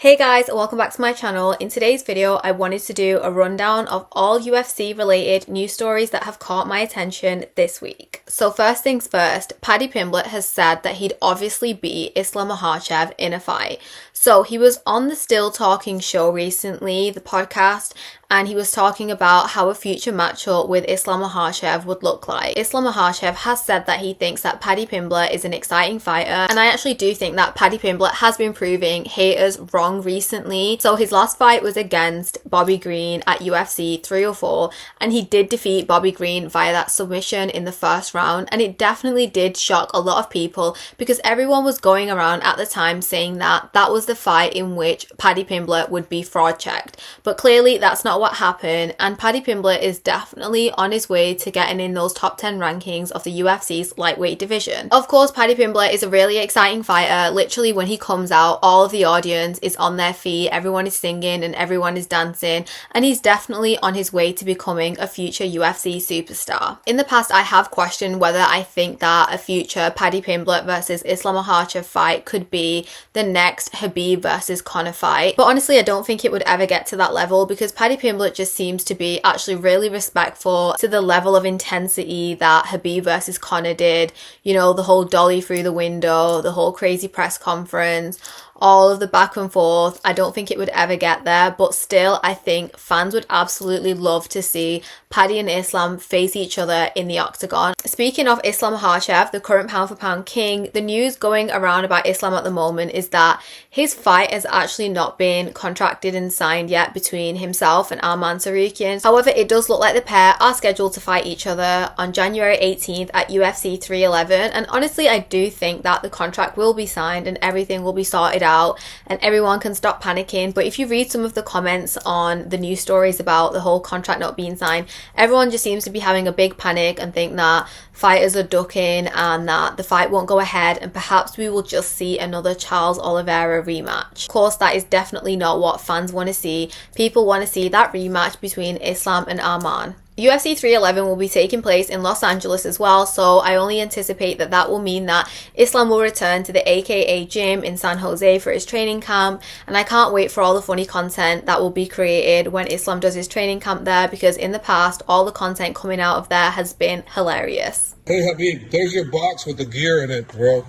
Hey guys, welcome back to my channel. In today's video, I wanted to do a rundown of all UFC related news stories that have caught my attention this week. So first things first, Paddy Pimblett has said that he'd obviously beat Islam Makhachev in a fight. So he was on the Still Talking show recently, the podcast, and he was talking about how a future matchup with Islam Makhachev would look like. Islam Makhachev has said that he thinks that Paddy Pimblett is an exciting fighter, and I actually do think that Paddy Pimblett has been proving haters wrong recently. So his last fight was against Bobby Green at UFC 304, and he did defeat Bobby Green via that submission in the first round, and it definitely did shock a lot of people because everyone was going around at the time saying that that was the fight in which Paddy Pimblett would be fraud checked. But clearly that's not what happened, and Paddy Pimblett is definitely on his way to getting in those top 10 rankings of the UFC's lightweight division. Of course, Paddy Pimblett is a really exciting fighter. Literally when he comes out, all of the audience is on their feet, everyone is singing and everyone is dancing, and he's definitely on his way to becoming a future UFC superstar. In the past, I have questioned whether I think that a future Paddy Pimblett versus Islam Makhachev fight could be the next Khabib versus Conor fight, but honestly I don't think it would ever get to that level because Paddy Pimblett just seems to be actually really respectful to the level of intensity that Khabib versus Conor did. You know, the whole dolly through the window, the whole crazy press conference, all of the back and forth. I don't think it would ever get there, but still I think fans would absolutely love to see Paddy and Islam face each other in the octagon. Speaking of Islam Makhachev, the current pound for pound king, the news going around about Islam at the moment is that his fight has actually not been contracted and signed yet between himself and Arman Tsarukyan. However, it does look like the pair are scheduled to fight each other on January 18th at UFC 311, and honestly I do think that the contract will be signed and everything will be sorted out and everyone can stop panicking. But if you read some of the comments on the news stories about the whole contract not being signed, everyone just seems to be having a big panic and think that fighters are ducking and that the fight won't go ahead, and perhaps we will just see another Charles Oliveira rematch. Of course, that is definitely not what fans want to see. People want to see that rematch between Islam and Arman. UFC 311 will be taking place in Los Angeles as well, so I only anticipate that that will mean that Islam will return to the AKA gym in San Jose for his training camp, and I can't wait for all the funny content that will be created when Islam does his training camp there, because in the past all the content coming out of there has been hilarious. Hey Habib, there's your box with the gear in it, bro.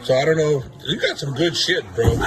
So I don't know, you got some good shit, bro.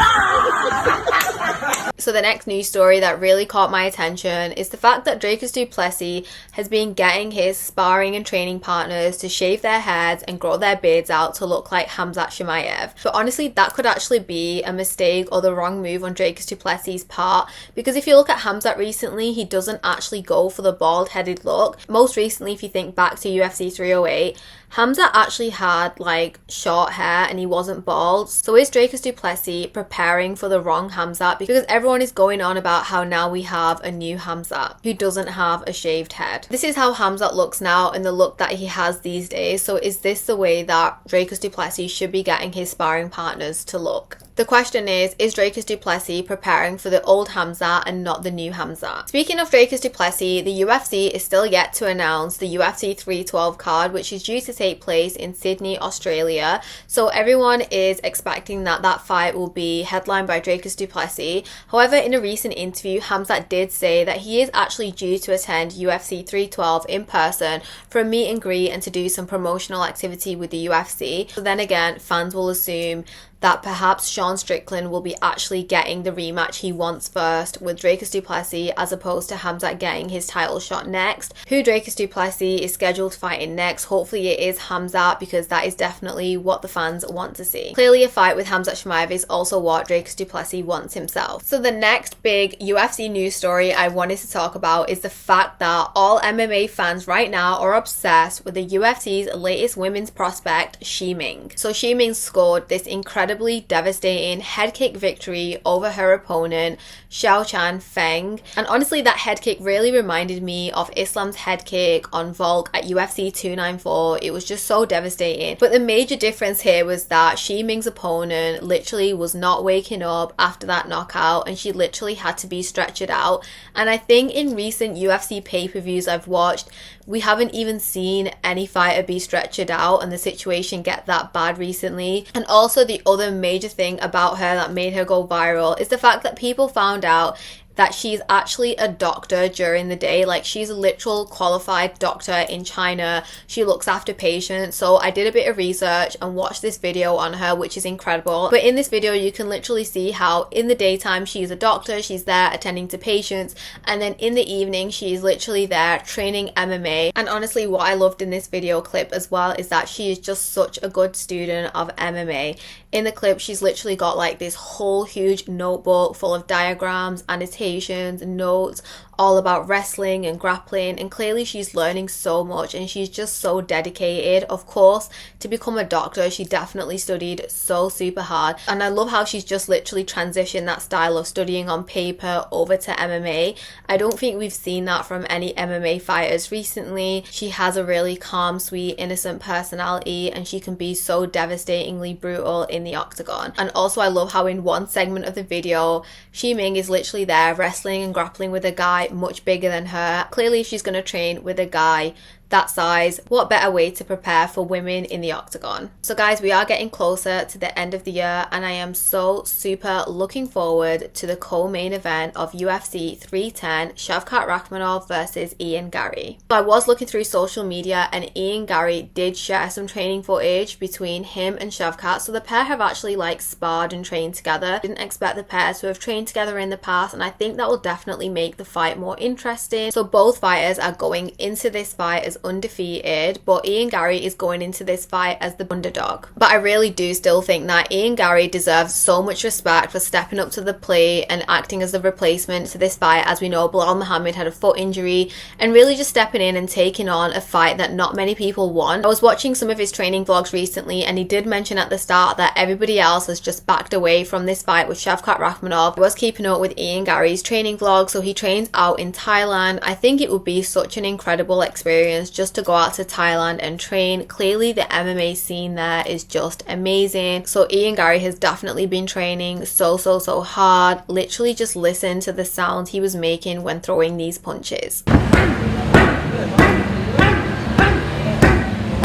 So the next news story that really caught my attention is the fact that Dricus du Plessis has been getting his sparring and training partners to shave their heads and grow their beards out to look like Khamzat Chimaev. But honestly, that could actually be a mistake or the wrong move on Dricus du Plessis' part, because if you look at Khamzat recently, he doesn't actually go for the bald-headed look. Most recently, if you think back to UFC 308, Khamzat actually had like short hair and he wasn't bald. So is Dricus du Plessis preparing for the wrong Khamzat? Because everyone is going on about how now we have a new Khamzat who doesn't have a shaved head. This is how Khamzat looks now and the look that he has these days. So is this the way that Dricus du Plessis should be getting his sparring partners to look? The question is Dricus du Plessis preparing for the old Khamzat and not the new Khamzat? Speaking of Dricus du Plessis, the UFC is still yet to announce the UFC 312 card, which is due to take place in Sydney, Australia. So everyone is expecting that that fight will be headlined by Dricus du Plessis. However, in a recent interview, Khamzat did say that he is actually due to attend UFC 312 in person for a meet and greet and to do some promotional activity with the UFC. So then again, fans will assume that perhaps Sean Strickland will be actually getting the rematch he wants first with Dricus du Plessis, as opposed to Khamzat getting his title shot next. Who Dricus du Plessis is scheduled to fight in next, hopefully it is Khamzat, because that is definitely what the fans want to see. Clearly a fight with Khamzat Chimaev is also what Dricus du Plessis wants himself. So the next big UFC news story I wanted to talk about is the fact that all MMA fans right now are obsessed with the UFC's latest women's prospect, Shi Ming. So Shi Ming scored this incredible devastating head kick victory over her opponent Xiao Chan Feng, and honestly that head kick really reminded me of Islam's head kick on Volk at UFC 294. It was just so devastating, but the major difference here was that Shi Ming's opponent literally was not waking up after that knockout, and she literally had to be stretchered out. And I think in recent UFC pay-per-views I've watched, we haven't even seen any fighter be stretchered out and the situation get that bad recently. And also the other though, the major thing about her that made her go viral is the fact that people found out that she's actually a doctor during the day. Like, she's a literal qualified doctor in China. She looks after patients. So I did a bit of research and watched this video on her, which is incredible. But in this video, you can literally see how in the daytime she's a doctor, she's there attending to patients, and then in the evening she's literally there training MMA. And honestly, what I loved in this video clip as well is that she is just such a good student of MMA. In the clip, she's literally got like this whole huge notebook full of diagrams, annotations, notes, all about wrestling and grappling, and clearly she's learning so much and she's just so dedicated. Of course, to become a doctor, she definitely studied so super hard, and I love how she's just literally transitioned that style of studying on paper over to MMA. I don't think we've seen that from any MMA fighters recently. She has a really calm, sweet, innocent personality, and she can be so devastatingly brutal in the octagon. And also, I love how in one segment of the video, Shi Ming is literally there wrestling and grappling with a guy much bigger than her. Clearly she's going to train with a guy that size. What better way to prepare for women in the octagon? So guys, we are getting closer to the end of the year, and I am so super looking forward to the co-main event of UFC 310, Shavkat Rakhmonov versus Ian Garry. So I was looking through social media, and Ian Garry did share some training footage between him and Shavkat. So the pair have actually like sparred and trained together. Didn't expect the pair to have trained together in the past, and I think that will definitely make the fight more interesting. So both fighters are going into this fight as undefeated, but Ian Garry is going into this fight as the underdog. But I really do still think that Ian Garry deserves so much respect for stepping up to the plate and acting as the replacement to this fight. As we know, Bilal Muhammad had a foot injury, and really just stepping in and taking on a fight that not many people want. I was watching some of his training vlogs recently, and he did mention at the start that everybody else has just backed away from this fight with Shavkat Rakhmonov. I was keeping up with Ian Garry's training vlog, so he trains out in Thailand. I think it would be such an incredible experience just to go out to Thailand and train. Clearly the MMA scene there is just amazing. So Ian Garry has definitely been training so hard. Literally just listen to the sounds he was making when throwing these punches.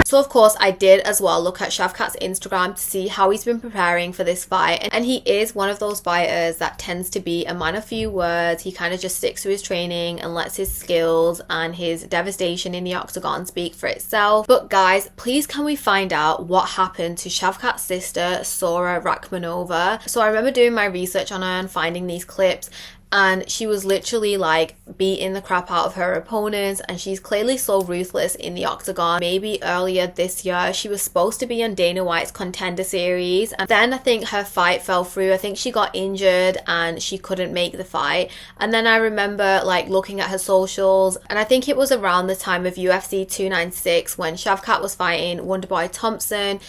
So of course I did as well look at Shavkat's Instagram to see how he's been preparing for this fight, and he is one of those fighters that tends to be a man of few words. He kind of just sticks to his training and lets his skills and his devastation in the octagon speak for itself. But guys, please can we find out what happened to Shavkat's sister Sora Rakhmonova? So I remember doing my research on her and finding these clips, and she was literally like beating the crap out of her opponents, and she's clearly so ruthless in the octagon. Maybe earlier this year she was supposed to be on Dana White's Contender Series, and then I think her fight fell through. I think she got injured and she couldn't make the fight. And then I remember like looking at her socials, and I think it was around the time of UFC 296 when Shavkat was fighting Wonderboy Thompson.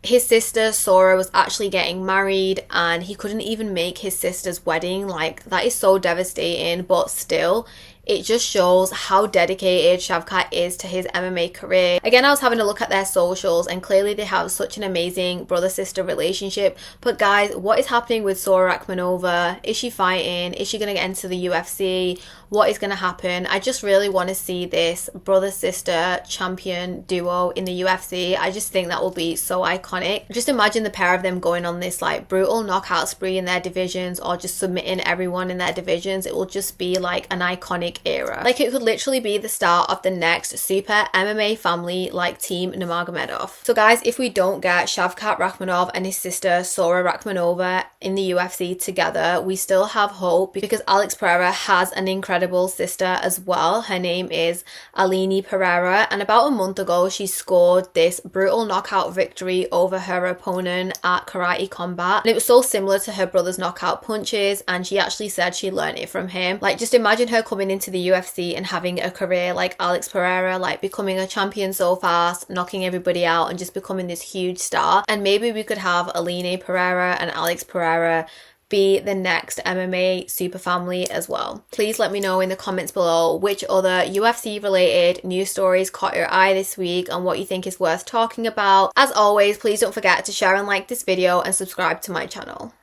His sister Sora was actually getting married, and he couldn't even make his sister's wedding. Like, that is so devastating, but still, it just shows how dedicated Shavkat is to his MMA career. Again, I was having a look at their socials, and clearly they have such an amazing brother-sister relationship. But guys, what is happening with Sora Rakhmonova? Is she fighting? Is she going to get into the UFC? What is going to happen? I just really want to see this brother-sister champion duo in the UFC. I just think that will be so iconic. Just imagine the pair of them going on this like brutal knockout spree in their divisions, or just submitting everyone in their divisions. It will just be like an iconic era. Like, it could literally be the start of the next super MMA family like Team Nurmagomedov. So guys, if we don't get Shavkat Rakhmonov and his sister Sora Rakhmonova in the UFC together, we still have hope, because Alex Pereira has an incredible sister as well. Her name is Alini Pereira, and about a month ago she scored this brutal knockout victory over her opponent at Karate Combat, and it was so similar to her brother's knockout punches, and she actually said she learned it from him. Like, just imagine her coming into the UFC and having a career like Alex Pereira, like becoming a champion so fast, knocking everybody out, and just becoming this huge star. And maybe we could have Aline Pereira and Alex Pereira be the next MMA super family as well. Please let me know in the comments below which other UFC related news stories caught your eye this week and what you think is worth talking about. As always, please don't forget to share and like this video and subscribe to my channel.